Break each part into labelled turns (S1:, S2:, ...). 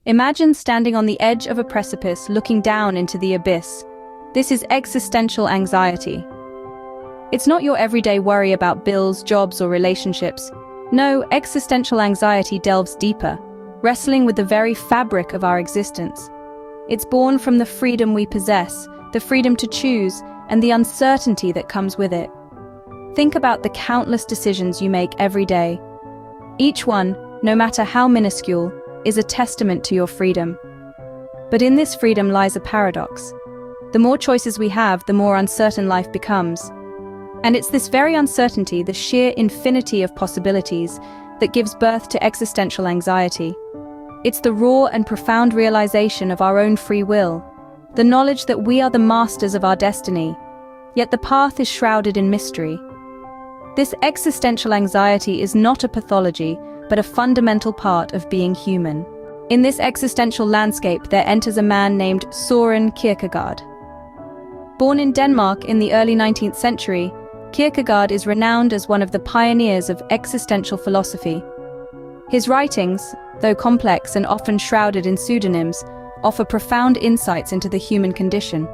S1: Imagine standing on the edge of a precipice looking down into the abyss. This is existential anxiety. It's not your everyday worry about bills, jobs, or relationships. No, existential anxiety delves deeper, wrestling with the very fabric of our existence. It's born from the freedom we possess, the freedom to choose, and the uncertainty that comes with it. Think about the countless decisions you make every day. Each one, no matter how minuscule, is a testament to your freedom. But in this freedom lies a paradox. The more choices we have, the more uncertain life becomes. And it's this very uncertainty, the sheer infinity of possibilities, that gives birth to existential anxiety. It's the raw and profound realization of our own free will, the knowledge that we are the masters of our destiny, yet the path is shrouded in mystery. This existential anxiety is not a pathology, but a fundamental part of being human. In this existential landscape, there enters a man named Søren Kierkegaard. Born in Denmark in the early 19th century, Kierkegaard is renowned as one of the pioneers of existential philosophy. His writings, though complex and often shrouded in pseudonyms, offer profound insights into the human condition.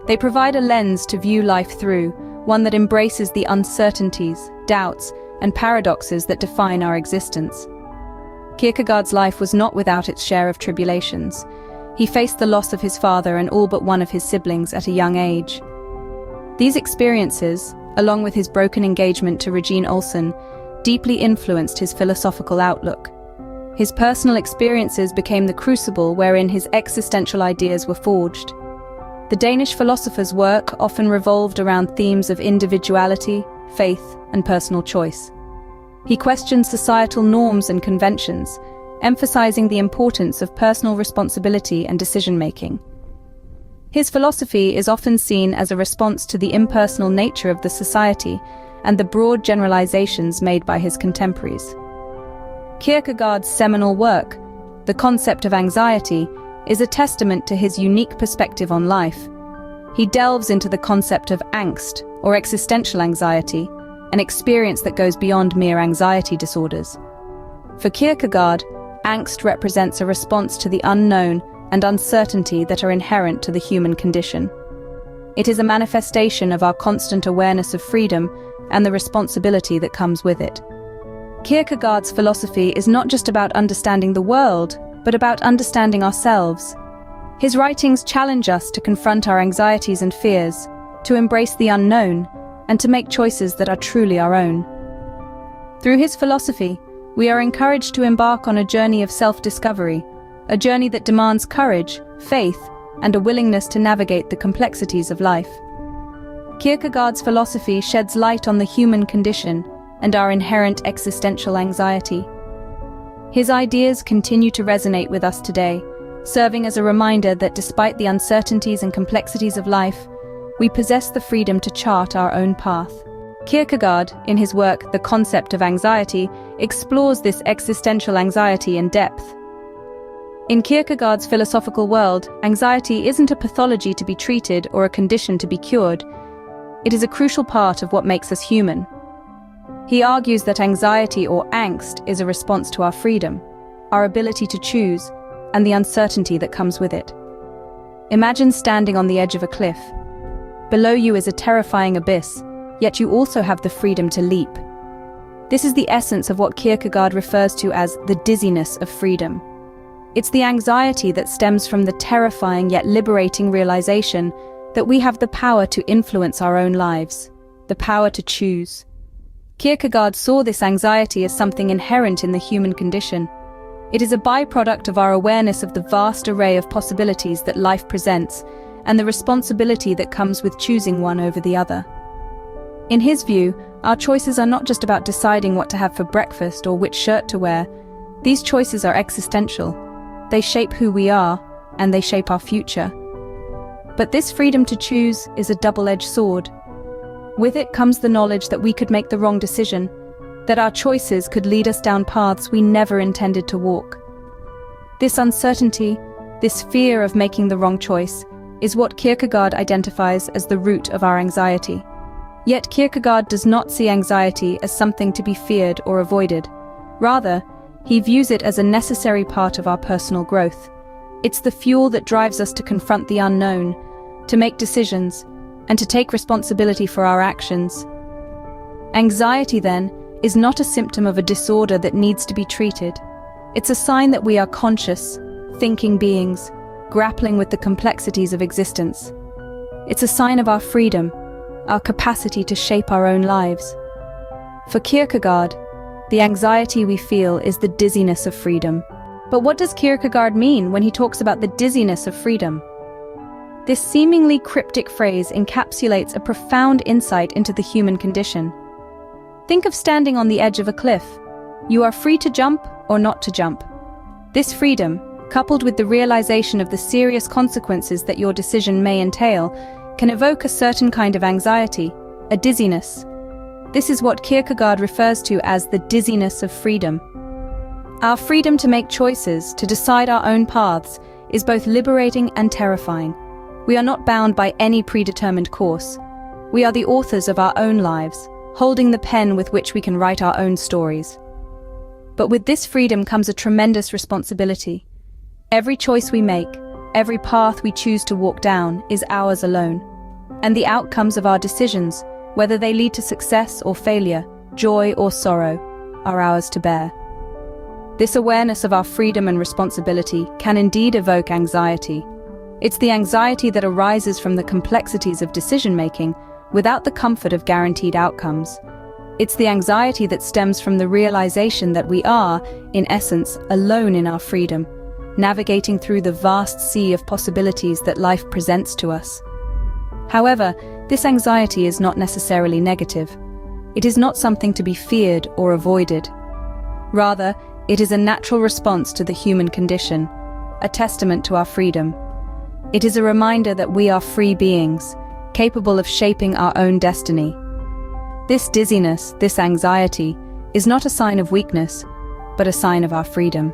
S1: They provide a lens to view life through, one that embraces the uncertainties, doubts, and paradoxes that define our existence. Kierkegaard's life was not without its share of tribulations. He faced the loss of his father and all but one of his siblings at a young age. These experiences, along with his broken engagement to Regine Olsen, deeply influenced his philosophical outlook. His personal experiences became the crucible wherein his existential ideas were forged. The Danish philosopher's work often revolved around themes of individuality, faith, and personal choice. He questioned societal norms and conventions, emphasizing the importance of personal responsibility and decision-making. His philosophy is often seen as a response to the impersonal nature of the society and the broad generalizations made by his contemporaries. Kierkegaard's seminal work, The Concept of Anxiety, is a testament to his unique perspective on life. He delves into the concept of angst, or existential anxiety, an experience that goes beyond mere anxiety disorders. For Kierkegaard, angst represents a response to the unknown and uncertainty that are inherent to the human condition. It is a manifestation of our constant awareness of freedom and the responsibility that comes with it. Kierkegaard's philosophy is not just about understanding the world, but about understanding ourselves. His writings challenge us to confront our anxieties and fears, to embrace the unknown, and to make choices that are truly our own. Through his philosophy, we are encouraged to embark on a journey of self-discovery, a journey that demands courage, faith, and a willingness to navigate the complexities of life. Kierkegaard's philosophy sheds light on the human condition and our inherent existential anxiety. His ideas continue to resonate with us today, serving as a reminder that despite the uncertainties and complexities of life, we possess the freedom to chart our own path. Kierkegaard, in his work The Concept of Anxiety, explores this existential anxiety in depth. In Kierkegaard's philosophical world, anxiety isn't a pathology to be treated or a condition to be cured. It is a crucial part of what makes us human. He argues that anxiety or angst is a response to our freedom, our ability to choose, and the uncertainty that comes with it. Imagine standing on the edge of a cliff. Below you is a terrifying abyss, yet you also have the freedom to leap. This is the essence of what Kierkegaard refers to as the dizziness of freedom. It's the anxiety that stems from the terrifying yet liberating realization that we have the power to influence our own lives, the power to choose. Kierkegaard saw this anxiety as something inherent in the human condition. It is a byproduct of our awareness of the vast array of possibilities that life presents, and the responsibility that comes with choosing one over the other. In his view, our choices are not just about deciding what to have for breakfast or which shirt to wear. These choices are existential. They shape who we are, and they shape our future. But this freedom to choose is a double-edged sword. With it comes the knowledge that we could make the wrong decision, that our choices could lead us down paths we never intended to walk. This uncertainty, this fear of making the wrong choice, is what Kierkegaard identifies as the root of our anxiety. Yet Kierkegaard does not see anxiety as something to be feared or avoided. Rather, He views it as a necessary part of our personal growth. It's the fuel that drives us to confront the unknown, to make decisions, and to take responsibility for our actions. Anxiety, then, is not a symptom of a disorder that needs to be treated. It's a sign that we are conscious, thinking beings, grappling with the complexities of existence. It's a sign of our freedom, our capacity to shape our own lives. For Kierkegaard, the anxiety we feel is the dizziness of freedom. But what does Kierkegaard mean when he talks about the dizziness of freedom? This seemingly cryptic phrase encapsulates a profound insight into the human condition. Think of standing on the edge of a cliff. You are free to jump or not to jump. This freedom, coupled with the realization of the serious consequences that your decision may entail, can evoke a certain kind of anxiety, a dizziness. This is what Kierkegaard refers to as the dizziness of freedom. Our freedom to make choices, to decide our own paths, is both liberating and terrifying. We are not bound by any predetermined course. We are the authors of our own lives, holding the pen with which we can write our own stories. But with this freedom comes a tremendous responsibility. Every choice we make, every path we choose to walk down, is ours alone. And the outcomes of our decisions, whether they lead to success or failure, joy or sorrow, are ours to bear. This awareness of our freedom and responsibility can indeed evoke anxiety. It's the anxiety that arises from the complexities of decision-making without the comfort of guaranteed outcomes. It's the anxiety that stems from the realization that we are, in essence, alone in our freedom, navigating through the vast sea of possibilities that life presents to us. However, this anxiety is not necessarily negative. It is not something to be feared or avoided. Rather, it is a natural response to the human condition, a testament to our freedom. It is a reminder that we are free beings, capable of shaping our own destiny. This dizziness, this anxiety, is not a sign of weakness, but a sign of our freedom.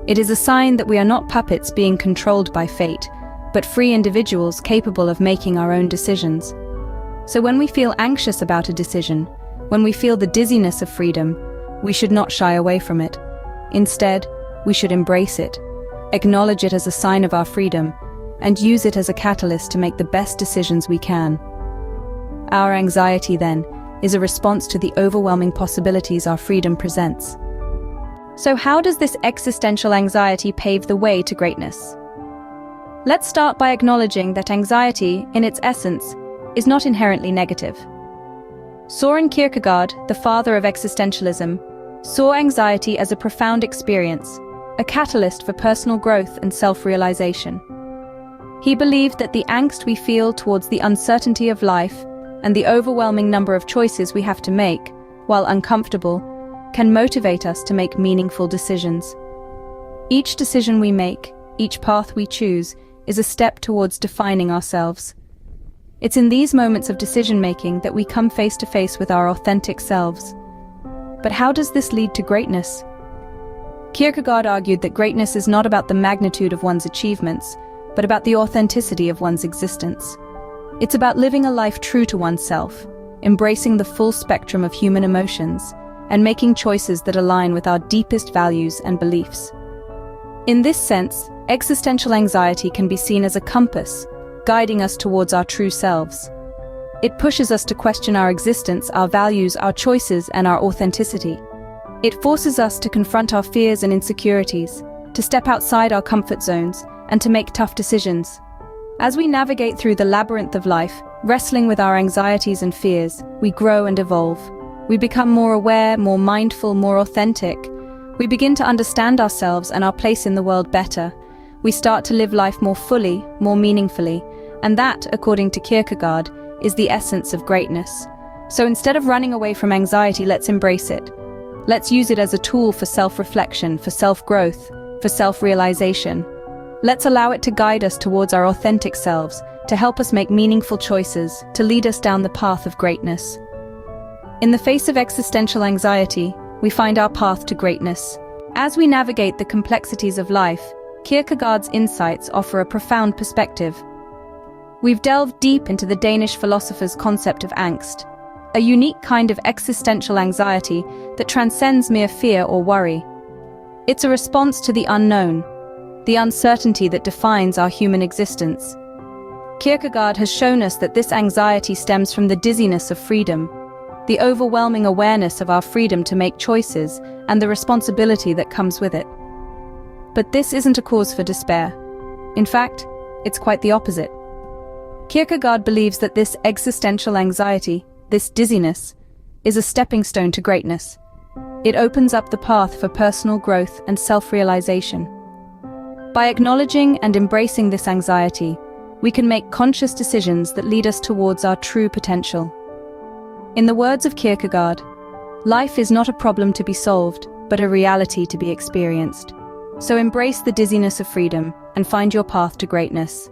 S1: It is a sign that we are not puppets being controlled by fate, but free individuals capable of making our own decisions. So when we feel anxious about a decision, when we feel the dizziness of freedom, we should not shy away from it. Instead, we should embrace it, acknowledge it as a sign of our freedom, and use it as a catalyst to make the best decisions we can. Our anxiety, then, is a response to the overwhelming possibilities our freedom presents. So how does this existential anxiety pave the way to greatness? Let's start by acknowledging that anxiety, in its essence, is not inherently negative. Søren Kierkegaard, the father of existentialism, saw anxiety as a profound experience, a catalyst for personal growth and self-realization. He believed that the angst we feel towards the uncertainty of life and the overwhelming number of choices we have to make, while uncomfortable, can motivate us to make meaningful decisions. Each decision we make, each path we choose, is a step towards defining ourselves. It's in these moments of decision-making that we come face to face with our authentic selves. But how does this lead to greatness? Kierkegaard argued that greatness is not about the magnitude of one's achievements, but about the authenticity of one's existence. It's about living a life true to oneself, embracing the full spectrum of human emotions, and making choices that align with our deepest values and beliefs. In this sense, existential anxiety can be seen as a compass, guiding us towards our true selves. It pushes us to question our existence, our values, our choices, and our authenticity. It forces us to confront our fears and insecurities, to step outside our comfort zones, and to make tough decisions. As we navigate through the labyrinth of life, wrestling with our anxieties and fears, we grow and evolve. We become more aware, more mindful, more authentic. We begin to understand ourselves and our place in the world better. We start to live life more fully, more meaningfully, and that, according to Kierkegaard, is the essence of greatness. So instead of running away from anxiety, let's embrace it. Let's use it as a tool for self-reflection, for self-growth, for self-realization. Let's allow it to guide us towards our authentic selves, to help us make meaningful choices, to lead us down the path of greatness. In the face of existential anxiety, we find our path to greatness. As we navigate the complexities of life, Kierkegaard's insights offer a profound perspective. We've delved deep into the Danish philosopher's concept of angst, a unique kind of existential anxiety that transcends mere fear or worry. It's a response to the unknown, the uncertainty that defines our human existence. Kierkegaard has shown us that this anxiety stems from the dizziness of freedom, the overwhelming awareness of our freedom to make choices and the responsibility that comes with it. But this isn't a cause for despair. In fact, it's quite the opposite. Kierkegaard believes that this existential anxiety, this dizziness, is a stepping stone to greatness. It opens up the path for personal growth and self-realization. By acknowledging and embracing this anxiety, we can make conscious decisions that lead us towards our true potential. In the words of Kierkegaard, life is not a problem to be solved, but a reality to be experienced. So embrace the dizziness of freedom and find your path to greatness.